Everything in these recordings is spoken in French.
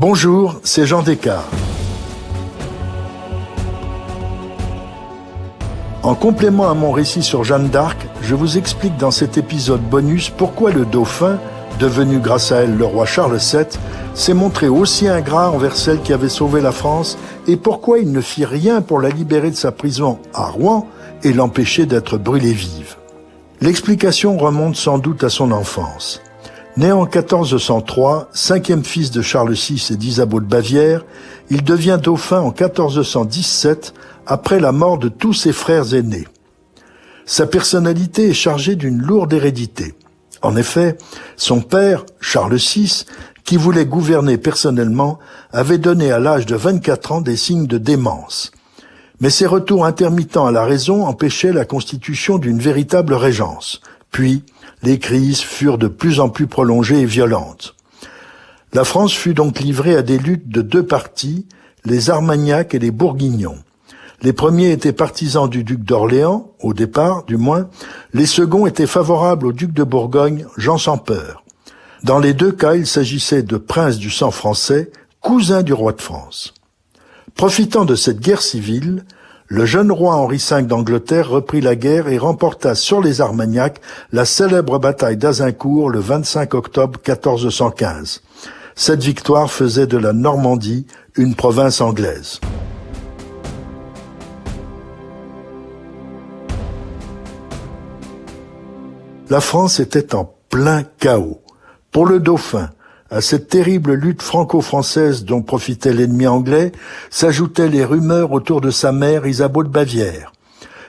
Bonjour, c'est Jean Descartes. En complément à mon récit sur Jeanne d'Arc, je vous explique dans cet épisode bonus pourquoi le dauphin, devenu grâce à elle le roi Charles VII, s'est montré aussi ingrat envers celle qui avait sauvé la France et pourquoi il ne fit rien pour la libérer de sa prison à Rouen et l'empêcher d'être brûlée vive. L'explication remonte sans doute à son enfance. Né en 1403, cinquième fils de Charles VI et d'Isabeau de Bavière, il devient dauphin en 1417 après la mort de tous ses frères aînés. Sa personnalité est chargée d'une lourde hérédité. En effet, son père, Charles VI, qui voulait gouverner personnellement, avait donné à l'âge de 24 ans des signes de démence. Mais ces retours intermittents à la raison empêchaient la constitution d'une véritable régence. Puis, les crises furent de plus en plus prolongées et violentes. La France fut donc livrée à des luttes de deux partis, les Armagnacs et les Bourguignons. Les premiers étaient partisans du duc d'Orléans, au départ du moins, les seconds étaient favorables au duc de Bourgogne, Jean sans Peur. Dans les deux cas, il s'agissait de princes du sang français, cousins du roi de France. Profitant de cette guerre civile, le jeune roi Henri V d'Angleterre reprit la guerre et remporta sur les Armagnacs la célèbre bataille d'Azincourt le 25 octobre 1415. Cette victoire faisait de la Normandie une province anglaise. La France était en plein chaos. Pour le dauphin, à cette terrible lutte franco-française dont profitait l'ennemi anglais, s'ajoutaient les rumeurs autour de sa mère Isabeau de Bavière.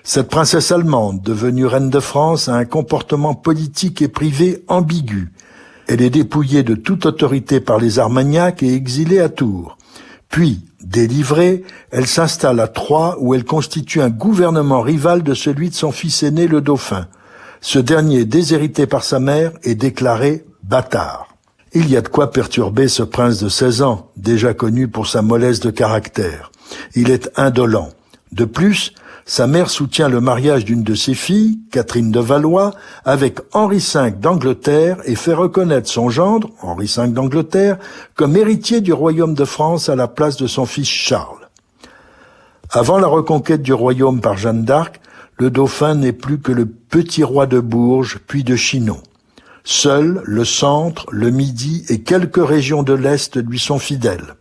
Cette princesse allemande, devenue reine de France, a un comportement politique et privé ambigu. Elle est dépouillée de toute autorité par les Armagnacs et exilée à Tours. Puis, délivrée, elle s'installe à Troyes où elle constitue un gouvernement rival de celui de son fils aîné, le dauphin. Ce dernier, déshérité par sa mère, est déclaré bâtard. Il y a de quoi perturber ce prince de 16 ans, déjà connu pour sa mollesse de caractère. Il est indolent. De plus, sa mère soutient le mariage d'une de ses filles, Catherine de Valois, avec Henri V d'Angleterre et fait reconnaître son gendre, Henri V d'Angleterre, comme héritier du royaume de France à la place de son fils Charles. Avant la reconquête du royaume par Jeanne d'Arc, le dauphin n'est plus que le petit roi de Bourges, puis de Chinon. Seuls le centre, le midi et quelques régions de l'Est lui sont fidèles.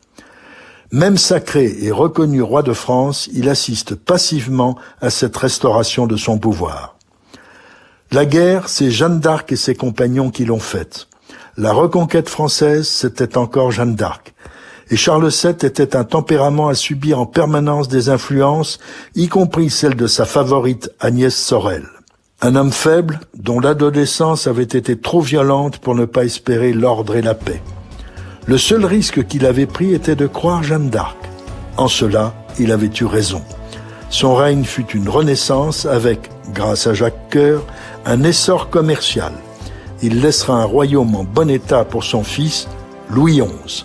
Même sacré et reconnu roi de France, il assiste passivement à cette restauration de son pouvoir. La guerre, c'est Jeanne d'Arc et ses compagnons qui l'ont faite. La reconquête française, c'était encore Jeanne d'Arc. Et Charles VII était un tempérament à subir en permanence des influences, y compris celle de sa favorite Agnès Sorel. Un homme faible, dont l'adolescence avait été trop violente pour ne pas espérer l'ordre et la paix. Le seul risque qu'il avait pris était de croire Jeanne d'Arc. En cela, il avait eu raison. Son règne fut une renaissance avec, grâce à Jacques Coeur, un essor commercial. Il laissera un royaume en bon état pour son fils, Louis XI.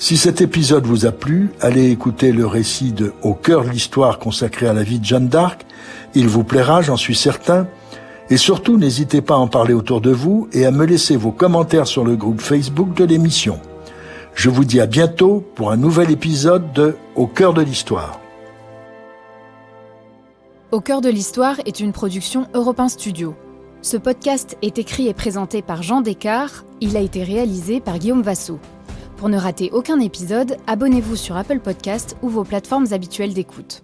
Si cet épisode vous a plu, allez écouter le récit de Au cœur de l'histoire consacré à la vie de Jeanne d'Arc. Il vous plaira, j'en suis certain. Et surtout, n'hésitez pas à en parler autour de vous et à me laisser vos commentaires sur le groupe Facebook de l'émission. Je vous dis à bientôt pour un nouvel épisode de Au cœur de l'histoire. Au cœur de l'histoire est une production Europe 1 Studio. Ce podcast est écrit et présenté par Jean Descartes. Il a été réalisé par Guillaume Vassou. Pour ne rater aucun épisode, abonnez-vous sur Apple Podcasts ou vos plateformes habituelles d'écoute.